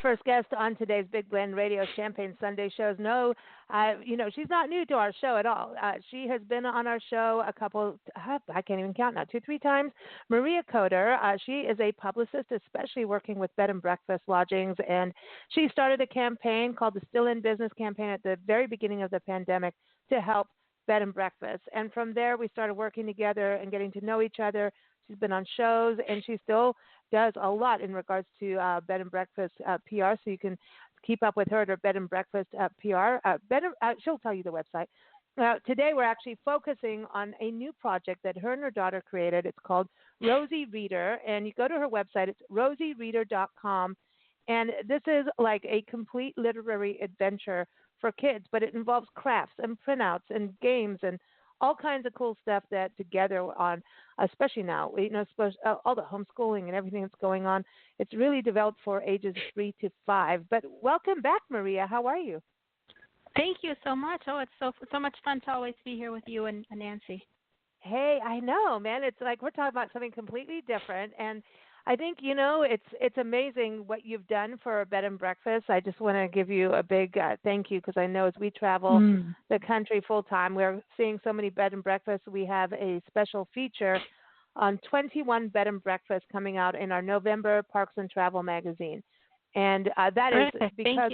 first guest on today's Big Blend Radio Champagne Sunday shows. No, she's not new to our show at all. She has been on our show a couple, I can't even count now, 2, 3 times. Maria Coder, she is a publicist, especially working with bed and breakfast lodgings, and she started a campaign called the Still in Business campaign at the very beginning of the pandemic to help bed and breakfast. And from there, we started working together and getting to know each other. She's been on shows, and she still does a lot in regards to bed and breakfast PR. So you can keep up with her at her bed and breakfast PR. She'll tell you the website. Today, we're actually focusing on a new project that her and her daughter created. It's called Rosie-Reader, and you go to her website. It's Rosie-Reader.com, and this is like a complete literary adventure for kids, but it involves crafts and printouts and games and all kinds of cool stuff that together on, especially now, all the homeschooling and everything that's going on, it's really developed for ages 3 to 5. But welcome back, Maria. How are you? Thank you so much. Oh, it's so much fun to always be here with you and Nancy. Hey, I know, man. It's like we're talking about something completely different, and I think, it's amazing what you've done for a bed and breakfast. I just want to give you a big thank you because I know as we travel the country full time, we're seeing so many bed and breakfasts. We have a special feature on 21 bed and breakfasts coming out in our November Parks and Travel magazine. And that is because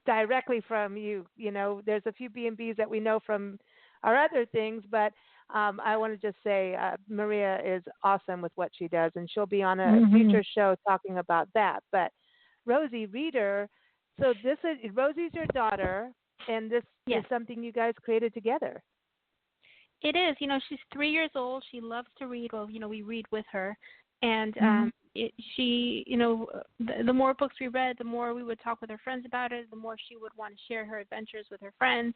directly from you. There's a few B&Bs that we know from our other things, but I want to just say Maria is awesome with what she does, and she'll be on a future show talking about that. But Rosie-Reader, so Rosie's your daughter, and this is something you guys created together. It is. She's 3 years old. She loves to read. Well, we read with her. And the more books we read, the more we would talk with her friends about it, the more she would want to share her adventures with her friends.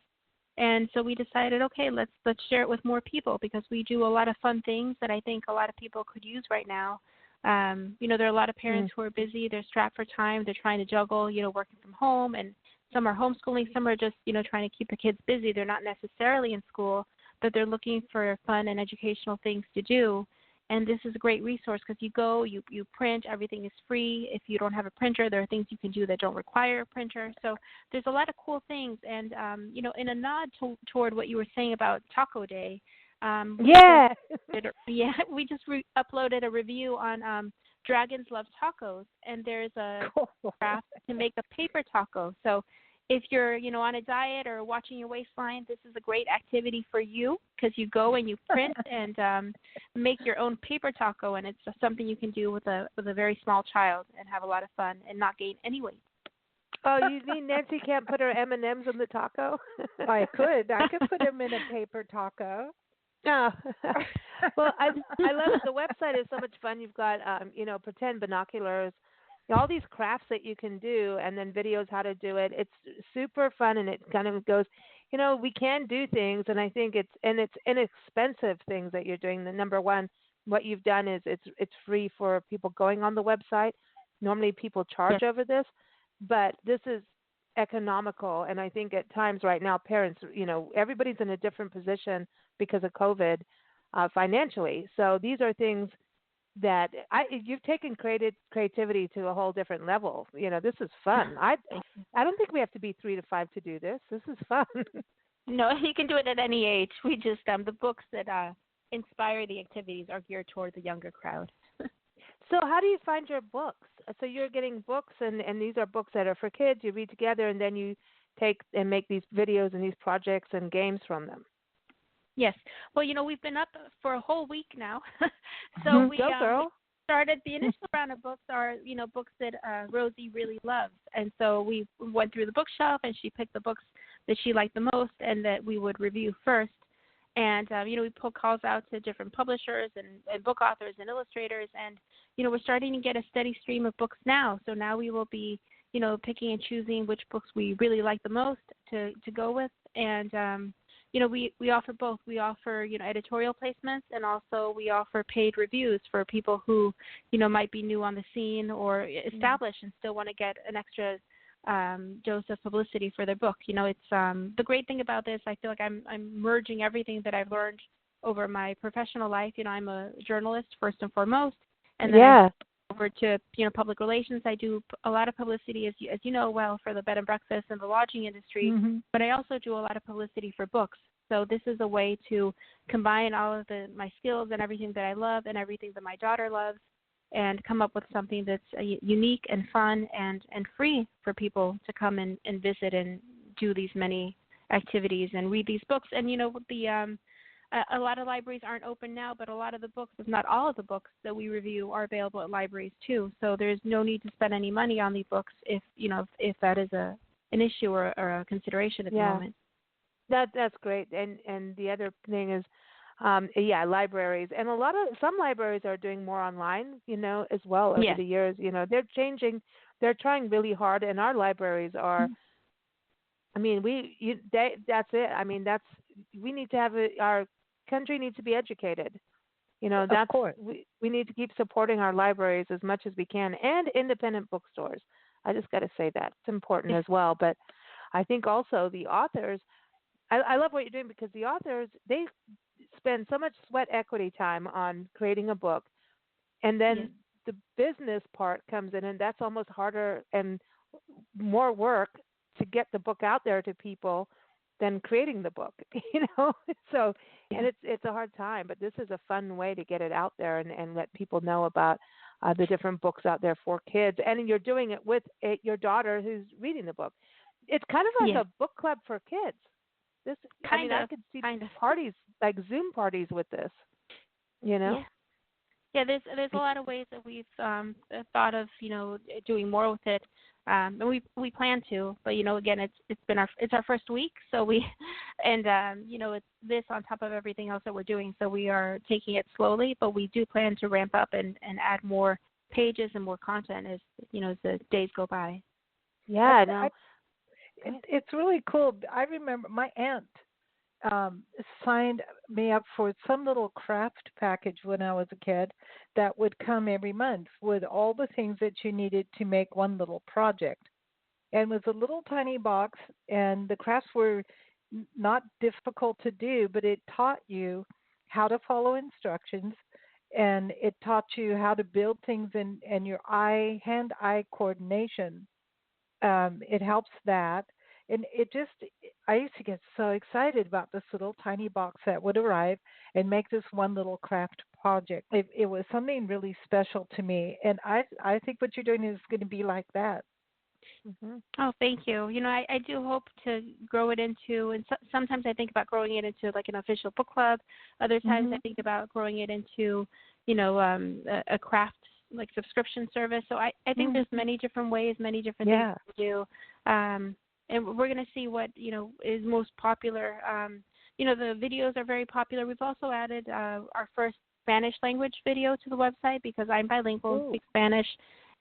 And so we decided, okay, let's share it with more people because we do a lot of fun things that I think a lot of people could use right now. There are a lot of parents who are busy. They're strapped for time. They're trying to juggle, working from home. And some are homeschooling. Some are just, trying to keep the kids busy. They're not necessarily in school, but they're looking for fun and educational things to do. And this is a great resource because you go, you print, everything is free. If you don't have a printer, there are things you can do that don't require a printer. So there's a lot of cool things. And, in a nod toward what you were saying about Taco Day, we just uploaded a review on Dragons Love Tacos, and there's a craft to make a paper taco. So if you're, on a diet or watching your waistline, this is a great activity for you because you go and you print and make your own paper taco, and it's just something you can do with a very small child and have a lot of fun and not gain any weight. Oh, you mean Nancy can't put her M&Ms in the taco? I could put them in a paper taco. Oh. Well, I love it. The website is so much fun. You've got, pretend binoculars, all these crafts that you can do, and then videos how to do it. It's super fun, and it kind of goes, we can do things, and I think it's inexpensive things that you're doing. The number one, what you've done is it's free for people going on the website. Normally people charge over this, but this is economical, and I think at times right now, parents, everybody's in a different position because of COVID financially. So these are things that you've taken creativity to a whole different level. This is fun. I don't think we have to be 3 to 5 to do this. This is fun. No, you can do it at any age. We just the books that inspire the activities are geared toward the younger crowd. So how do you find your books? So you're getting books, and these are books that are for kids. You read together, and then you take and make these videos and these projects and games from them. Yes. Well, we've been up for a whole week now. So we started the initial round of books are, books that Rosie really loves. And so we went through the bookshelf, and she picked the books that she liked the most and that we would review first. And, we put calls out to different publishers and book authors and illustrators. And, we're starting to get a steady stream of books now. So now we will be, picking and choosing which books we really like the most to go with. And, we offer both. We offer, editorial placements, and also we offer paid reviews for people who, might be new on the scene or established and still want to get an extra dose of publicity for their book. It's the great thing about this. I feel like I'm merging everything that I've learned over my professional life. I'm a journalist first and foremost, and then over to public relations. I do a lot of publicity, as you know well, for the bed and breakfast and the lodging industry. Mm-hmm. But I also do a lot of publicity for books. So this is a way to combine all of my skills and everything that I love and everything that my daughter loves, and come up with something that's unique and fun and free for people to come and visit and do these many activities and read these books. And a lot of libraries aren't open now, but a lot of the books, if not all of the books that we review, are available at libraries too. So there's no need to spend any money on the books if that is an issue or a consideration at the moment. That's great. And the other thing is, libraries, and some libraries are doing more online, as well over the years. They're changing. They're trying really hard, and our libraries are. I mean, that's it. I mean, we need to have our country needs to be educated. That's of course. We need to keep supporting our libraries as much as we can, and independent bookstores. I just got to say that it's important as well. But I think also the authors. I love what you're doing, because the authors, they spend so much sweat equity time on creating a book, and then the business part comes in, and that's almost harder and more work to get the book out there to people than creating the book, So, and it's a hard time, but this is a fun way to get it out there and let people know about the different books out there for kids. And you're doing it with your daughter who's reading the book. It's kind of like a book club for kids. I could see parties, like Zoom parties with this, Yeah, there's a lot of ways that we've thought of, doing more with it. And we plan to, but again, it's our first week, so it's this on top of everything else that we're doing. So we are taking it slowly, but we do plan to ramp up and add more pages and more content as the days go by. Yeah, no. It's really cool. I remember my aunt signed me up for some little craft package when I was a kid that would come every month with all the things that you needed to make one little project. And it was a little tiny box, and the crafts were not difficult to do, but it taught you how to follow instructions, and it taught you how to build things and your hand-eye coordination. It helps that. And I used to get so excited about this little tiny box that would arrive and make this one little craft project. It was something really special to me. And I think what you're doing is going to be like that. Mm-hmm. Oh, thank you. I do hope to grow it into, and sometimes I think about growing it into like an official book club. Other times I think about growing it into, a craft like subscription service. So I think there's many different ways, many different things to do. And we're going to see what, is most popular. The videos are very popular. We've also added our first Spanish language video to the website, because I'm bilingual, speak Spanish,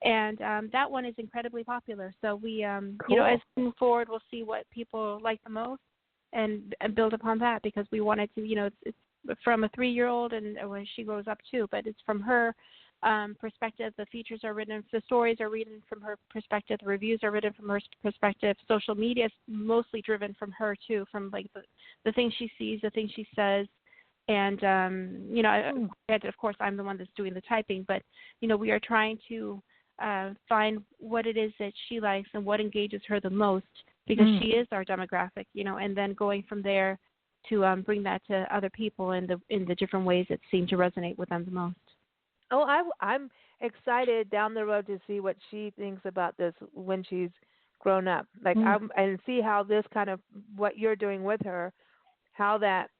and that one is incredibly popular. So we, as we move forward, we'll see what people like the most and build upon that, because we wanted to, it's from a 3-year-old and when she grows up too, but it's from her perspective. The features are written, the stories are written from her perspective, the reviews are written from her perspective. Social media is mostly driven from her too, from like the things she sees, the things she says. And, of course, I'm the one that's doing the typing, but, we are trying to find what it is that she likes and what engages her the most, because she is our demographic, and then going from there to bring that to other people in the different ways that seem to resonate with them the most. Oh, I'm excited down the road to see what she thinks about this when she's grown up. Like, and see how this kind of what you're doing with her, how that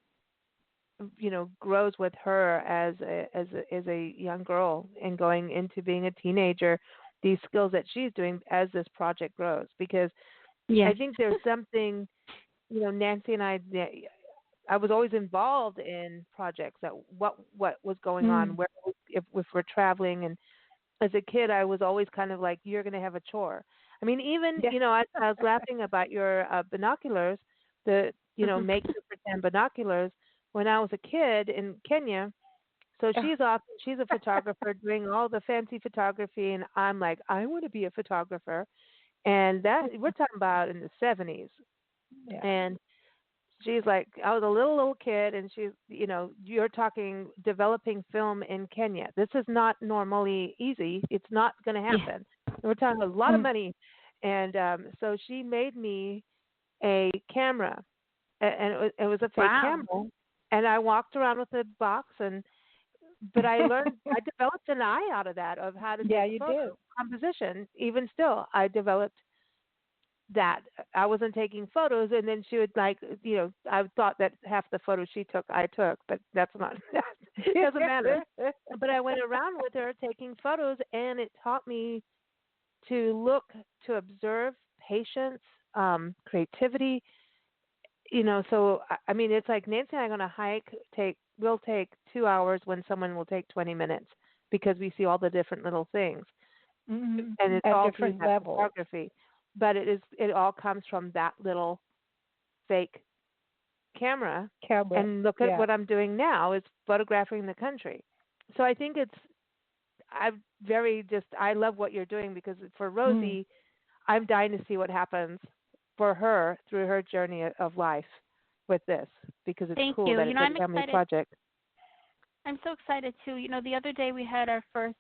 grows with her as a young girl and going into being a teenager. These skills that she's doing as this project grows, because I think there's something, Nancy and I was always involved in projects that what was going on, where if we're traveling, and as a kid I was always kind of like, you're going to have a chore. I mean, even I was laughing about your binoculars, the make the pretend binoculars when I was a kid in Kenya. So she's a photographer doing all the fancy photography, and I'm like, I want to be a photographer. And that we're talking about in the 70s. And she's like, I was a little kid, and she's, you're talking developing film in Kenya. This is not normally easy. It's not going to happen. We're talking a lot of money. And so she made me a camera, and it was a fake camera. And I walked around with a box, but I learned, I developed an eye out of that, of how to take photo composition. Even still, I developed that. I wasn't taking photos, and then she would I thought that half the photos she took, I took, but that's not, it doesn't matter. But I went around with her taking photos, and it taught me to observe patience, creativity, so, I mean, it's like Nancy and I are going to hike, we'll take 2 hours when someone will take 20 minutes because we see all the different little things. Mm-hmm. And it's at all different through levels. photography. But it all comes from that little fake camera. And look at what I'm doing now is photographing the country. So I think I love what you're doing, because for Rosie, I'm dying to see what happens for her through her journey of life with this, because it's cool that it's a family project. I'm so excited too. The other day we had our first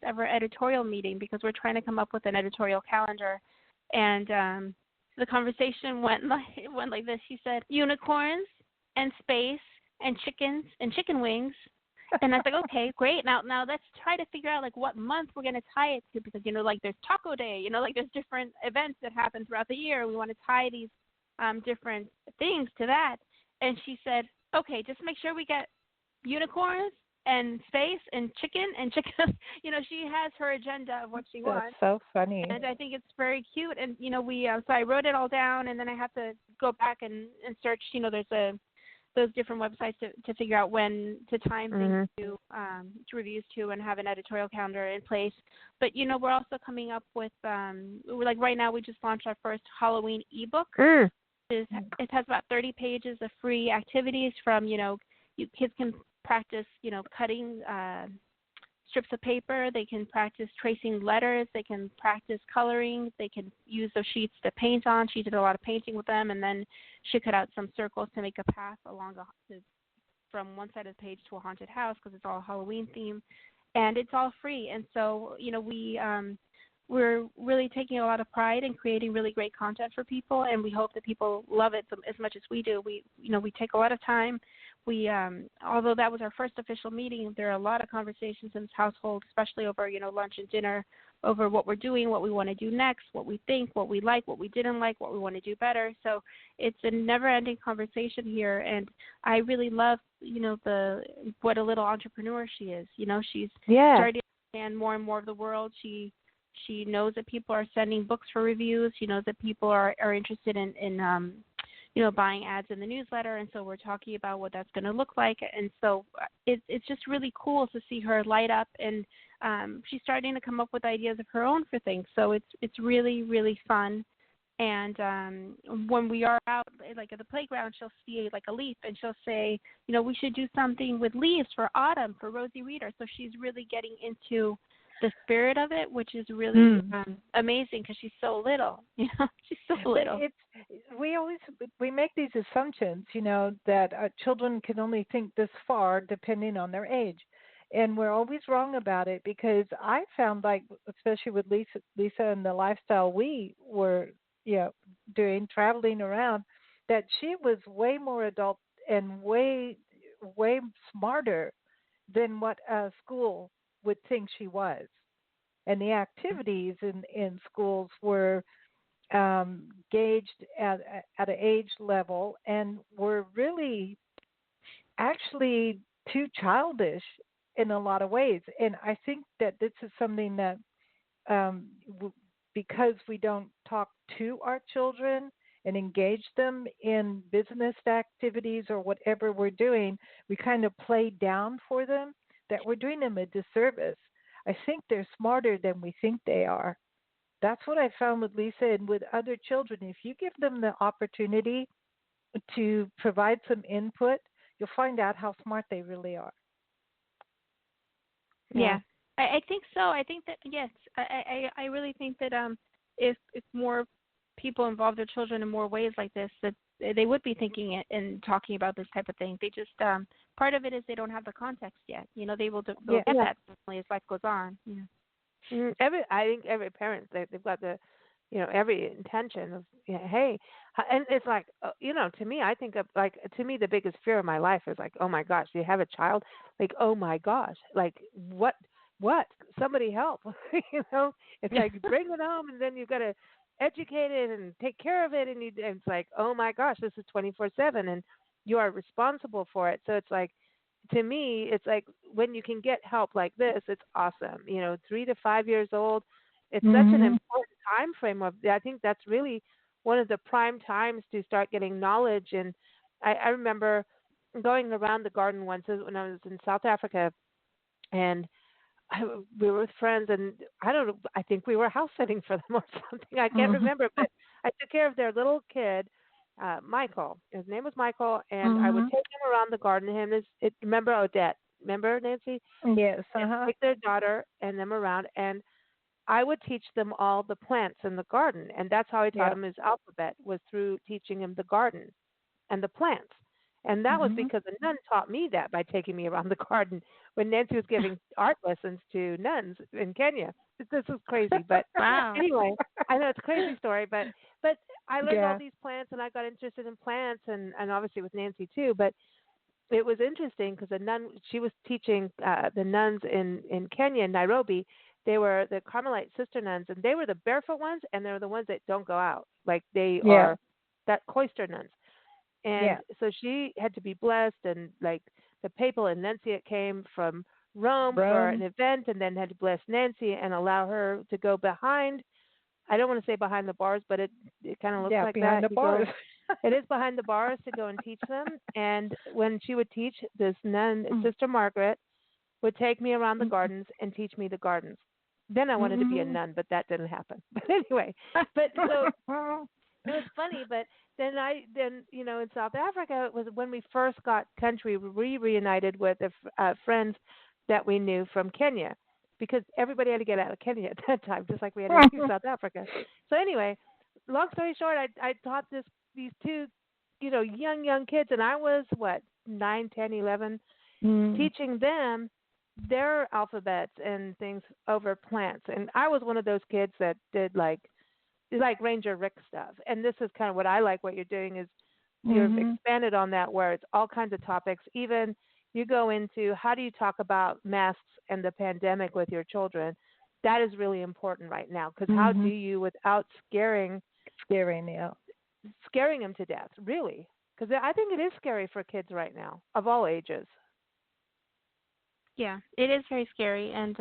ever editorial meeting, because we're trying to come up with an editorial calendar, and the conversation went like this. She said, unicorns and space and chickens and chicken wings. And I was like, okay, great. Now let's try to figure out like what month we're going to tie it to, because like there's Taco Day, like there's different events that happen throughout the year. We want to tie these different things to that. And she said, okay, just make sure we get unicorns and space and chicken. She has her agenda of what she wants. That's so funny. And I think it's very cute. And we so I wrote it all down, and then I have to go back and search. There's those different websites to figure out when to time things to reviews to, and have an editorial calendar in place. But we're also coming up with like right now we just launched our first Halloween ebook. It has about 30 pages of free activities from kids can practice cutting strips of paper. They can practice tracing letters. They can practice coloring. They can use those sheets to paint on. She did a lot of painting with them, and then she cut out some circles to make a path along from one side of the page to a haunted house, because it's all Halloween themed, and it's all free. And so we're really taking a lot of pride in creating really great content for people, and we hope that people love it as much as we do. We take a lot of time. We although that was our first official meeting, there are a lot of conversations in this household, especially over lunch and dinner, over what we're doing, what we want to do next, what we think, what we like, what we didn't like, what we want to do better. So it's a never-ending conversation here, and I really love what a little entrepreneur she is. She's starting to understand more and more of the world. She knows that people are sending books for reviews. She knows that people are interested in buying ads in the newsletter, and so we're talking about what that's going to look like. And so it's just really cool to see her light up, and she's starting to come up with ideas of her own for things. So it's really, really fun. And when we are out, like at the playground, she'll see like a leaf, and she'll say, we should do something with leaves for autumn for Rosie-Reader. So she's really getting into the spirit of it, which is really amazing, because she's so little. She's so little. We make these assumptions, that children can only think this far depending on their age, and we're always wrong about it, because I found, like, especially with Lisa and the lifestyle we were doing, traveling around, that she was way more adult and way smarter than what school would think she was. And the activities in schools were gauged at an age level, and were really actually too childish in a lot of ways. And I think that this is something that because we don't talk to our children and engage them in business activities or whatever we're doing, we kind of play down for them, that we're doing them a disservice. I think they're smarter than we think they are. That's what I found with Lisa and with other children. If you give them the opportunity to provide some input, you'll find out how smart they really are. Yeah. I think so. I think that, yes, I really think that if more people involve their children in more ways like this, that they would be thinking it and talking about this type of thing. They just part of it is they don't have the context yet. They will they'll get that definitely as life goes on. I think every parent they've got the every intention of hey, and it's like to me I think of like to me the biggest fear of my life is like, oh my gosh, you have a child, like, oh my gosh, like what somebody help. It's like bring it home and then you've got to educate it and take care of it, and it's like, oh my gosh, this is 24/7 and you are responsible for it. So it's like, to me it's like when you can get help like this, it's awesome. 3 to 5 years old, it's such an important time frame of, I think that's really one of the prime times to start getting knowledge. And I remember going around the garden once when I was in South Africa, and we were with friends, and I think we were house sitting for them or something. I can't remember, but I took care of their little kid, Michael. His name was Michael, and I would take him around the garden. Remember Odette? Remember Nancy? Yes. Take their daughter and them around, and I would teach them all the plants in the garden, and that's how I taught him his alphabet, was through teaching him the garden and the plants. And that was because a nun taught me that by taking me around the garden when Nancy was giving art lessons to nuns in Kenya. This was crazy, but wow. Anyway, I know it's a crazy story, but I learned all these plants, and I got interested in plants, and obviously with Nancy too. But it was interesting because a nun, she was teaching the nuns in Kenya, in Nairobi. They were the Carmelite sister nuns, and they were the barefoot ones, and they're the ones that don't go out. Like they are that cloister nuns. And so she had to be blessed, and like the papal enunciate came from Rome for an event, and then had to bless Nancy and allow her to go behind. I don't want to say behind the bars, but it kind of looks like behind that. the bars. It is behind the bars to go and teach them. And when she would teach, this nun, Sister Margaret, would take me around the gardens and teach me the gardens. Then I wanted to be a nun, but that didn't happen. But anyway, but so it was funny. But then in South Africa, it was when we first got country, we reunited with friends that we knew from Kenya, because everybody had to get out of Kenya at that time, just like we had to leave South Africa. So anyway, long story short, I taught these two, young kids, and I was 9, 10, 11, teaching them their alphabets and things over plants. And I was one of those kids that did like Ranger Rick stuff. And this is kind of what I like what you're doing is you've expanded on that, where it's all kinds of topics. Even you go into how do you talk about masks and the pandemic with your children. That is really important right now, because how do you, without scaring them to death, really? Because I think it is scary for kids right now, of all ages. Yeah, it is very scary, and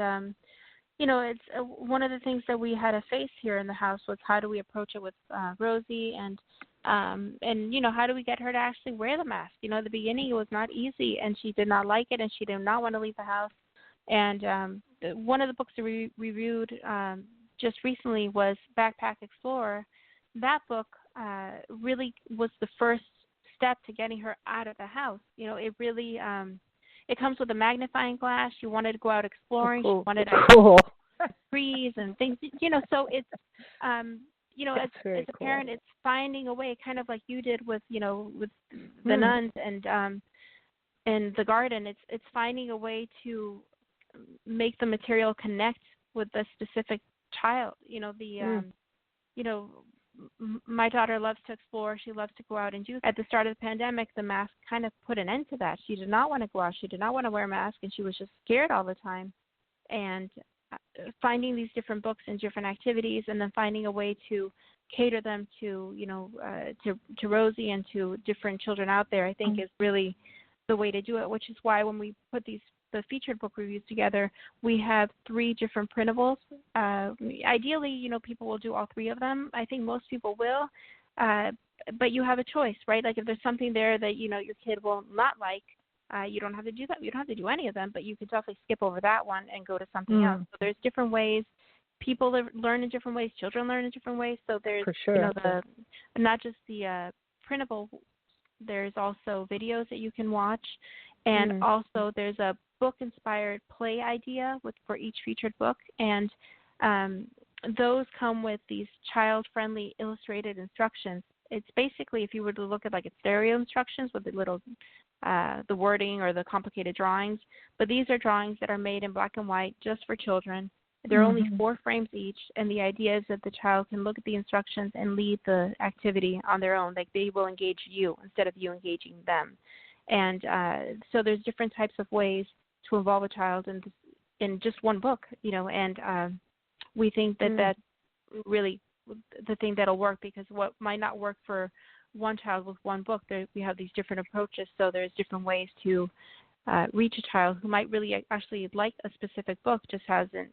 it's one of the things that we had to face here in the house was how do we approach it with Rosie, and how do we get her to actually wear the mask? At the beginning it was not easy, and she did not like it, and she did not want to leave the house. And one of the books that we reviewed just recently was Backpack Explorer. That book really was the first step to getting her out of the house. It really it comes with a magnifying glass. She wanted to go out exploring. Cool. She wanted to trees and things. So it's as a parent, it's finding a way, kind of like you did with with the nuns and the garden. It's finding a way to make the material connect with the specific child. My daughter loves to explore. She loves to go out and do. At the start of the pandemic, the mask kind of put an end to that. She did not want to go out. She did not want to wear a mask, and she was just scared all the time. And finding these different books and different activities, and then finding a way to cater them to to Rosie and to different children out there, I think is really the way to do it. Which is why when we put the featured book reviews together, we have 3 different printables. Ideally, people will do all 3 of them. I think most people will, but you have a choice, right? Like if there's something there that your kid will not like, you don't have to do that. You don't have to do any of them, but you can definitely skip over that one and go to something else. So there's different ways. People learn in different ways. Children learn in different ways. So there's not just the printable. There's also videos that you can watch, and also there's a book-inspired play idea for each featured book, and those come with these child-friendly illustrated instructions. it's basically, if you were to look at like a stereo instructions with the little the wording or the complicated drawings, but these are drawings that are made in black and white just for children. They're only 4 frames each, and the idea is that the child can look at the instructions and lead the activity on their own. Like they will engage you instead of you engaging them. And so there's different types of ways to involve a child in just one book, and we think that that's really the thing that'll work, because what might not work for one child with one book, we have these different approaches, so there's different ways to reach a child who might really actually like a specific book, just hasn't,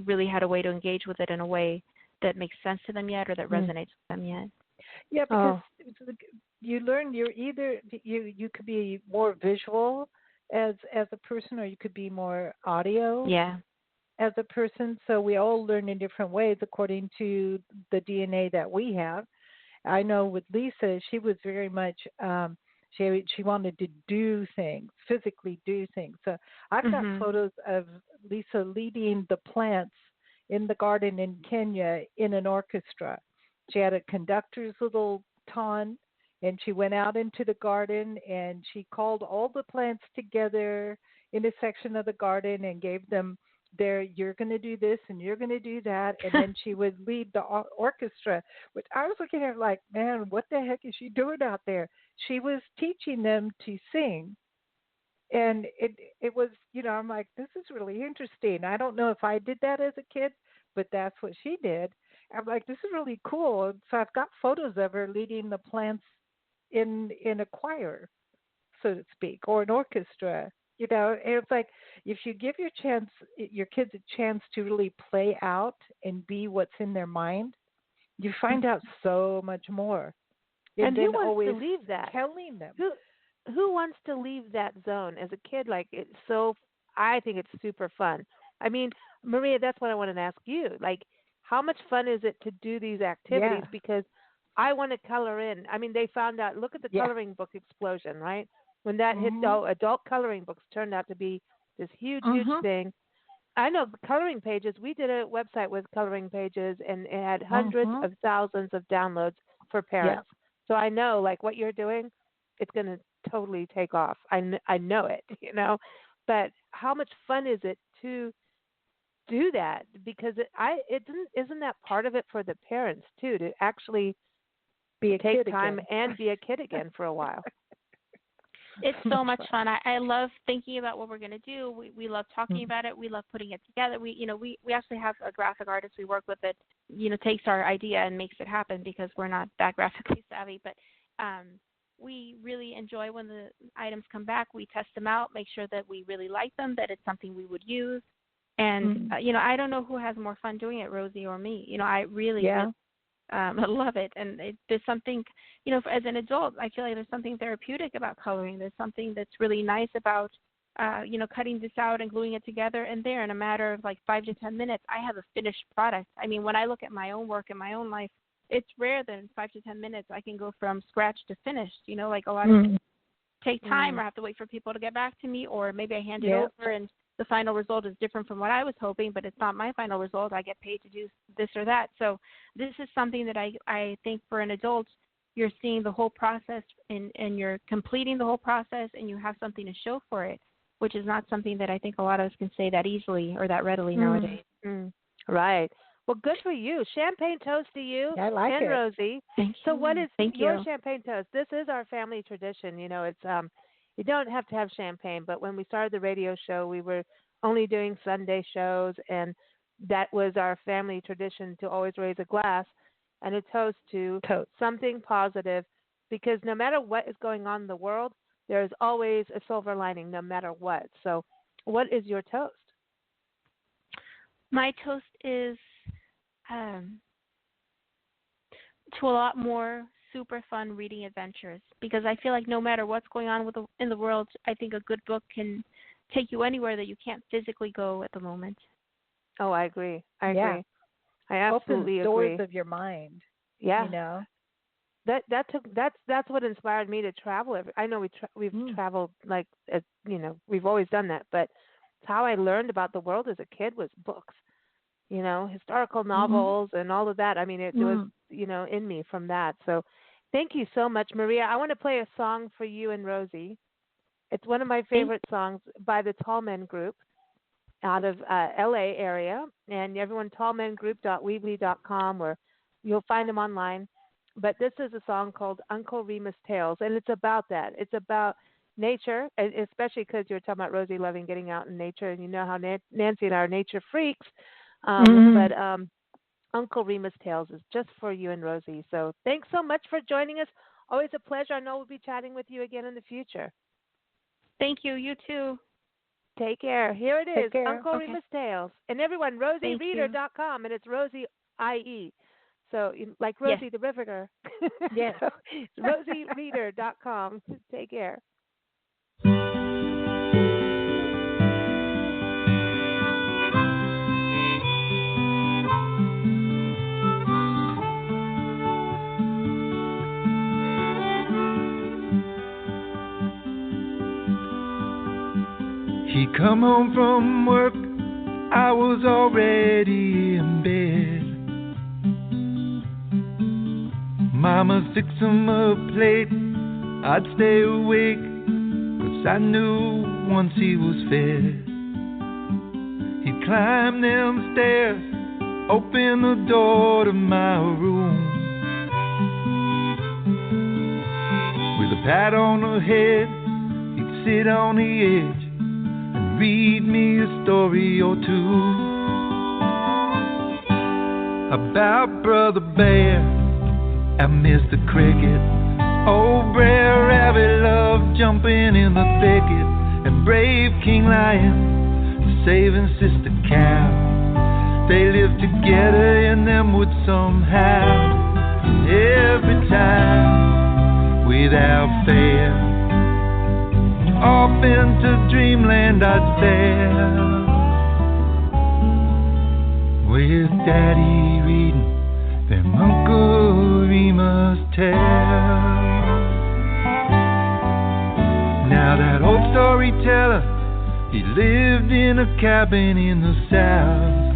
really had a way to engage with it in a way that makes sense to them yet or that resonates with them yet. Yeah, because you learn you're either you could be more visual as a person, or you could be more audio as a person. So we all learn in different ways according to the DNA that we have. I know with Lisa, she was very much she wanted to do things, physically do things. So I've got photos of Lisa leading the plants in the garden in Kenya in an orchestra. She had a conductor's little ton, and she went out into the garden and she called all the plants together in a section of the garden and gave them you're going to do this and you're going to do that. And then she would lead the orchestra, which I was looking at like, man, what the heck is she doing out there? She was teaching them to sing. And it was, I'm like, this is really interesting. I don't know if I did that as a kid, but that's what she did. I'm like, this is really cool. So I've got photos of her leading the plants in a choir, so to speak, or an orchestra. And it's like if you give your kids a chance to really play out and be what's in their mind, you find out so much more. And who wants to leave that? Telling them. Who wants to leave that zone as a kid? Like I think it's super fun. I mean, Maria, that's what I wanted to ask you. Like, how much fun is it to do these activities? Yeah. Because I want to color in. I mean, they found out. Look at the coloring book explosion, right? When that hit, adult coloring books turned out to be this huge thing. I know coloring pages. We did a website with coloring pages, and it had hundreds of thousands of downloads for parents. Yeah. So I know, like what you're doing, it's going to totally take off. I know it, But how much fun is it to do that? Because isn't that part of it for the parents too, to actually take time and be a kid again for a while? It's so much fun. I love thinking about what we're going to do. We love talking about it. We love putting it together. We actually have a graphic artist we work with that, takes our idea and makes it happen, because we're not that graphically savvy. But we really enjoy when the items come back. We test them out, make sure that we really like them, that it's something we would use. And, I don't know who has more fun doing it, Rosie or me. I really I love it. And there's something, as an adult, I feel like there's something therapeutic about coloring. There's something that's really nice about, cutting this out and gluing it together. And there, in a matter of like 5 to 10 minutes, I have a finished product. I mean, when I look at my own work in my own life, it's rare that in 5 to 10 minutes I can go from scratch to finished. Like a lot of things take time, or have to wait for people to get back to me, or maybe I hand it over and the final result is different from what I was hoping, but it's not my final result. I get paid to do this or that. So this is something that I think for an adult, you're seeing the whole process and you're completing the whole process, and you have something to show for it, which is not something that I think a lot of us can say that easily or that readily nowadays. Right. Well, good for you. Champagne toast to you I like and it. Rosie. Thank so you. what is Thank your you. champagne toast? This is our family tradition. It's you don't have to have champagne, but when we started the radio show, we were only doing Sunday shows, and that was our family tradition to always raise a glass and a toast to something positive, because no matter what is going on in the world, there is always a silver lining, no matter what. So what is your toast? My toast is to a lot more super fun reading adventures, because I feel like no matter what's going on in the world, I think a good book can take you anywhere that you can't physically go at the moment. Oh, I agree. I agree. I absolutely Opens doors agree. of your mind. Yeah. That's what inspired me to travel. I know we've traveled we've always done that, but how I learned about the world as a kid was books. Historical novels and all of that. I mean, it was in me from that. So thank you so much, Maria. I want to play a song for you and Rosie. It's one of my favorite songs by the Tall Men Group out of LA area, and everyone, tallmengroup.weebly.com, or you'll find them online. But this is a song called Uncle Remus Tales, and it's about that. It's about nature, especially because you're talking about Rosie loving getting out in nature, and you know how Nancy and I are nature freaks. But Uncle Remus Tales is just for you and Rosie. So thanks so much for joining us. Always a pleasure. I know we'll be chatting with you again in the future. Thank you. You too. Take care. Here it is, Uncle Remus Tales. And everyone, Rosie-Reader.com, and it's Rosie I-E. So, like Rosie the Riveter. Yes. So, Rosie-Reader.com. Take care. He come home from work, I was already in bed. Mama fixed him a plate, I'd stay awake, 'cause I knew once he was fed, he'd climb them stairs, open the door to my room. With a pat on the head, he'd sit on the edge, read me a story or two about Brother Bear and Mr. Cricket. Old Brer Rabbit loved jumping in the thicket, and brave King Lion saving Sister Cow. They lived together in them woods somehow, every time without fail. Off into dreamland I'd sail, with Daddy reading them Uncle Remus tales. Now that old storyteller, he lived in a cabin in the South,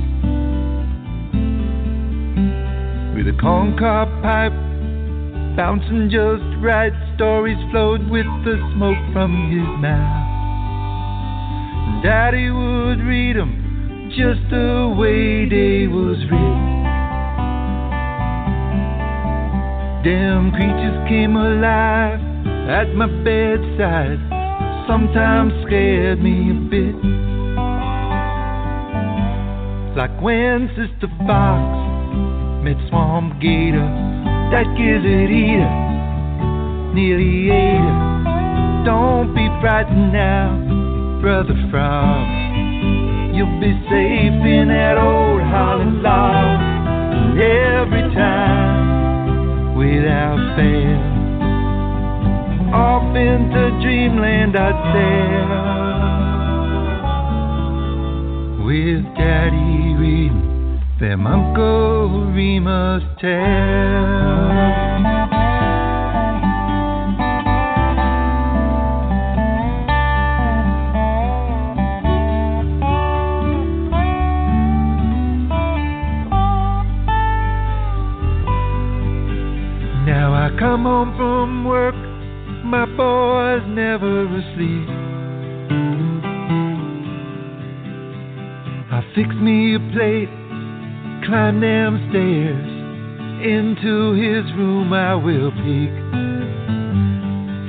with a corncob pipe bouncing just right. Stories flowed with the smoke from his mouth. Daddy would read 'em just the way they was written. Them creatures came alive at my bedside, sometimes scared me a bit. Like when Sister Fox met Swamp Gator, that gizzard eater nearly ate her. Don't be frightened now, Brother Frog, you'll be safe in that old hollow log. And every time, without fail, off into dreamland I'd sail, with Daddy reading them Uncle Remus tales. I come home from work, my boy's never asleep. I fix me a plate, climb them stairs, into his room I will peek.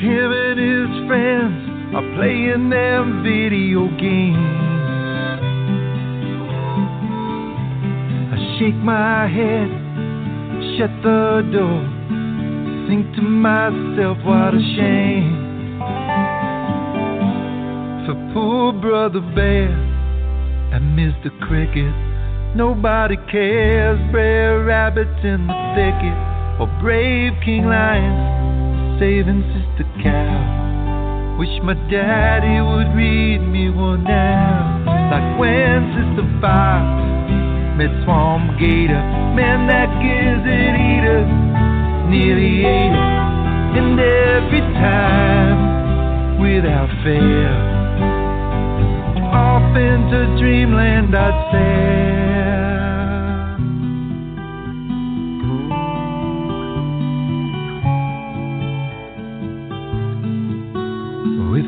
Him and his friends are playing them video games. I shake my head, shut the door, think to myself, what a shame for poor Brother Bear and Mr. Cricket. Nobody cares, Brer Rabbit's in the thicket, or brave King Lion saving Sister Cow. Wish my daddy would read me one now, like when Sister Fox met Swamp Gator. Man, that gizzard eater nearly ate it, and every time, without fail, off into dreamland I'd sail.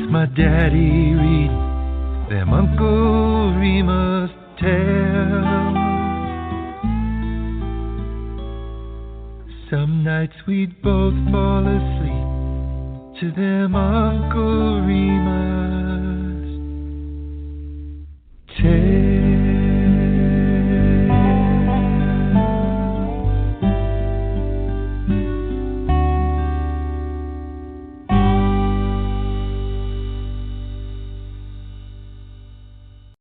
my daddy reading them Uncle Remus tales. Some nights we'd both fall asleep to them Uncle Remus